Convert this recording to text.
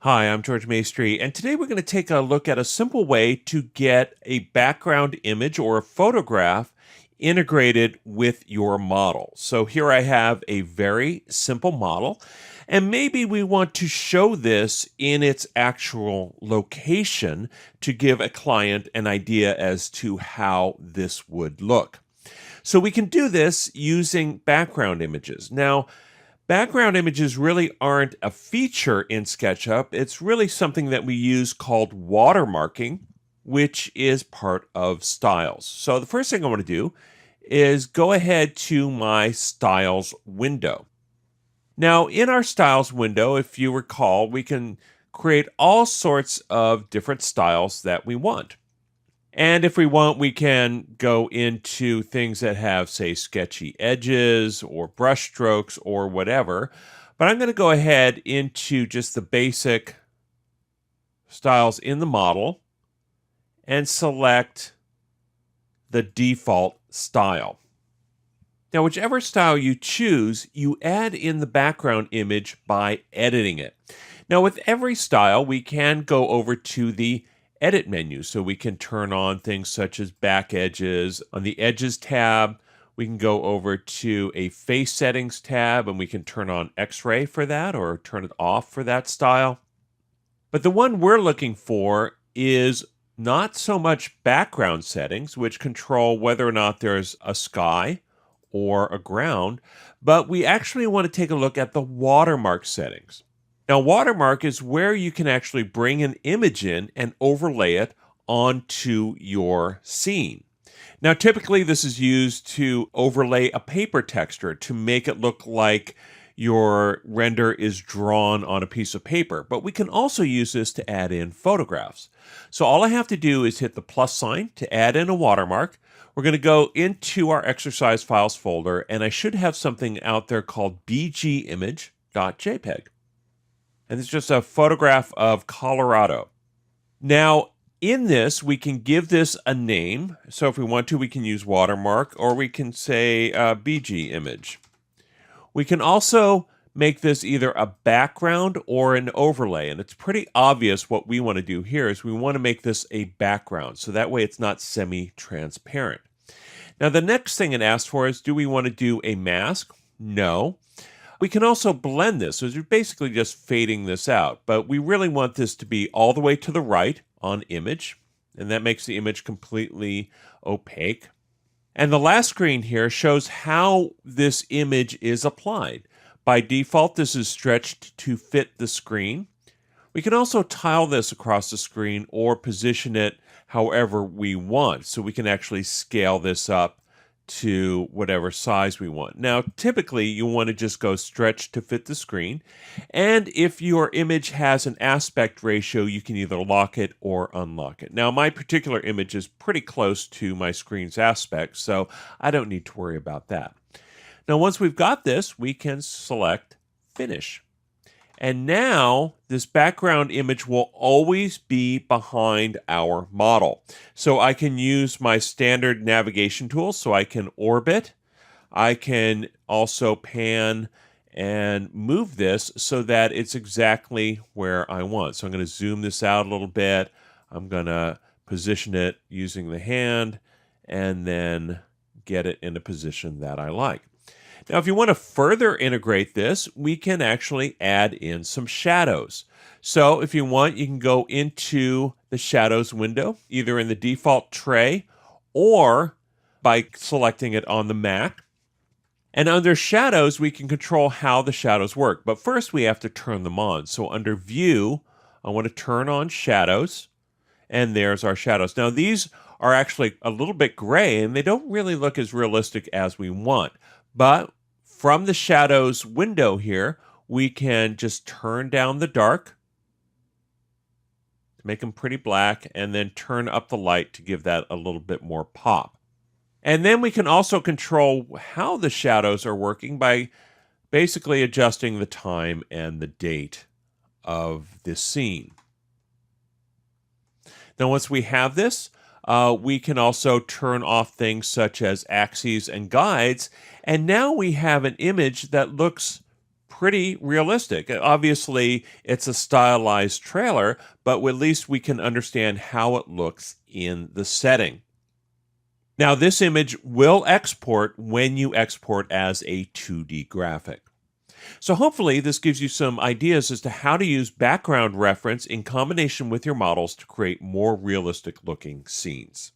Hi, I'm George Maestri, and today we're going to take a look at a simple way to get a background image or a photograph integrated with your model. So here I have a very simple model, and maybe we want to show this in its actual location to give a client an idea as to how this would look. So we can do this using background images. Now, background images really aren't a feature in SketchUp. It's really something that we use called watermarking, which is part of styles. So the first thing I want to do is go ahead to my styles window. Now, in our styles window, if you recall, we can create all sorts of different styles that we want. And if we want, we can go into things that have, say, sketchy edges or brush strokes or whatever. But I'm going to go ahead into just the basic styles in the model and select the default style. Now, whichever style you choose, you add in the background image by editing it. Now, with every style, we can go over to the edit menu. So we can turn on things such as back edges. On the edges tab, we can go over to a face settings tab and we can turn on X-ray for that or turn it off for that style. But the one we're looking for is not so much background settings, which control whether or not there's a sky or a ground, but we actually want to take a look at the watermark settings. Now, watermark is where you can actually bring an image in and overlay it onto your scene. Now, typically this is used to overlay a paper texture to make it look like your render is drawn on a piece of paper, but we can also use this to add in photographs. So all I have to do is hit the plus sign to add in a watermark. We're going to go into our exercise files folder, and I should have something out there called bgimage.jpg. And it's just a photograph of Colorado. Now, in this, we can give this a name. So if we want to, we can use watermark, or we can say BG image. We can also make this either a background or an overlay. And it's pretty obvious what we want to do here is we want to make this a background. So that way it's not semi-transparent. Now, the next thing it asks for is, do we want to do a mask? No. We can also blend this, so you're basically just fading this out, but we really want this to be all the way to the right on image, and that makes the image completely opaque. And the last screen here shows how this image is applied. By default, this is stretched to fit the screen. We can also tile this across the screen or position it however we want, so we can actually scale this up to whatever size we want. Now, typically, you want to just go stretch to fit the screen. And if your image has an aspect ratio, you can either lock it or unlock it. Now, my particular image is pretty close to my screen's aspect, so I don't need to worry about that. Now, once we've got this, we can select Finish. And now this background image will always be behind our model. So I can use my standard navigation tools. So I can orbit. I can also pan and move this so that it's exactly where I want. So I'm going to zoom this out a little bit. I'm going to position it using the hand and then get it in a position that I like. Now, if you want to further integrate this, we can actually add in some shadows. So if you want, you can go into the shadows window, either in the default tray or by selecting it on the Mac. And under shadows, we can control how the shadows work. But first, we have to turn them on. So under View, I want to turn on shadows. And there's our shadows. Now, these are actually a little bit gray, and they don't really look as realistic as we want. But from the shadows window here, we can just turn down the dark to make them pretty black, and then turn up the light to give that a little bit more pop. And then we can also control how the shadows are working by basically adjusting the time and the date of this scene. Now, once we have this, we can also turn off things such as axes and guides. And now we have an image that looks pretty realistic. Obviously, it's a stylized trailer, but at least we can understand how it looks in the setting. Now, this image will export when you export as a 2D graphic. So hopefully this gives you some ideas as to how to use background reference in combination with your models to create more realistic looking scenes.